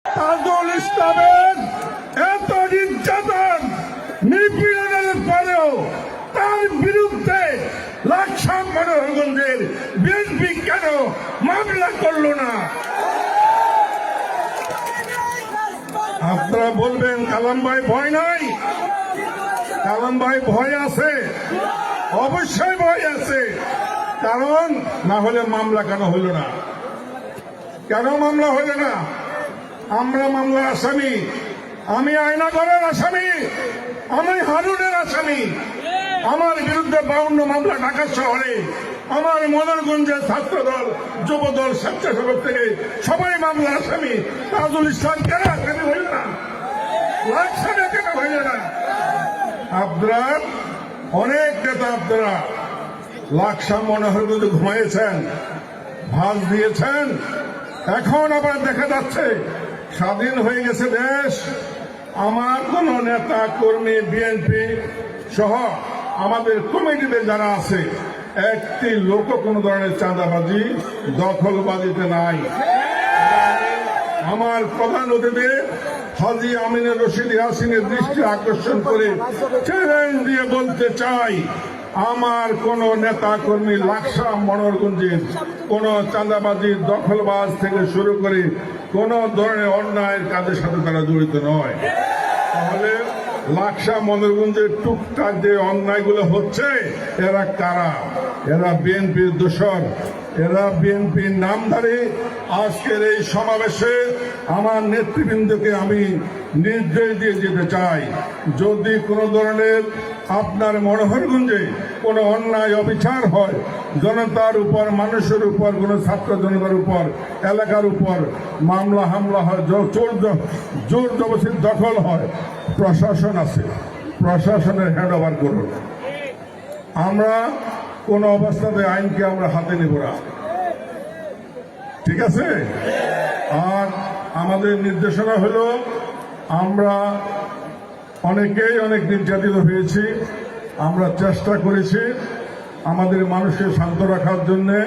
তাজুল ইসলামের এত নির্যাতন নিপীড়নের পরেও তার বিরুদ্ধে লাকসাম মনোহরগঞ্জের বিএনপি কেন মামলা করল না? আপনারা বলবেন কালাম ভাই ভয় নাই। কালাম ভাই ভয় আছে, অবশ্যই ভয় আছে। কারণ না হলে মামলা কেন হইল না? কেন মামলা হইল না? আমরা মামলার আসামি, আমি আয়নাগরের আসামি, আমি হারুনের আসামি। আমার বিরুদ্ধে 52 মামলা ঢাকা শহরে, আমার মনোহরগঞ্জের ছাত্রদল, যুবদল, স্বেচ্ছাসেবক থেকে সবাই মামলার আসামি। তাজুল ইসলাম কেন আসামি হইল না? লাকসামে কেন হইল না? আপনারা অনেক নেতা, আপনারা লাকসাম মনোহরগঞ্জে ঘুমাইয়েছেন, ভাস দিয়েছেন। এখন আবার দেখা যাচ্ছে স্বাধীন হয়ে গেছে দেশ, আমার কোন নেতা কর্মী বিএনপি সহ আমাদের কমিটিতে যারা আছে একটি লোক কোন ধরনের চাঁদাবাজি দখলবাজিতে নাই। আমার প্রধান অতিথি হাজী আমিনুর রশিদ ইয়াসিনের দৃষ্টি আকর্ষণ করে চ্যালেঞ্জ দিয়ে বলতে চাই, আমার কোন নেতা কর্মী লাকসাম মনোহরগঞ্জের কোন চাঁদাবাজি দখলবাজ থেকে শুরু করে কোন ধরনের অন্যায়ের কাজের সাথে তারা জড়িত নয়। তাহলে লাকসাম মনোহরগঞ্জের টুকটাক যে অন্যায়গুলো হচ্ছে, এরা কারা? এরা বিএনপির দোসর, এরা বিএনপির নামধারী। আজকের এই সমাবেশে আমার নেতৃবৃন্দকে আমি নির্দেশ দিয়ে যেতে চাই, যদি কোনো ধরনের আপনার মনোহরগঞ্জে কোনো অন্যায় অবিচার হয়, জনতার উপর, মানুষের উপর, কোনো ছাত্র জনতার উপর, এলাকার উপর মামলা হামলা হয়, জোর জবরদস্তির দখল হয়, প্রশাসন আছে, প্রশাসনের হ্যান্ড ওভার করুন। আমরা কোন অবস্থাতে আইনকে আমরা হাতে নেব না, ঠিক আছে? আর আমাদের নির্দেশনা হলো, আমরা অনেকেই অনেক নির্যাতিত হয়েছি, আমরা চেষ্টা করেছি আমাদের মানুষকে শান্ত রাখার জন্যে।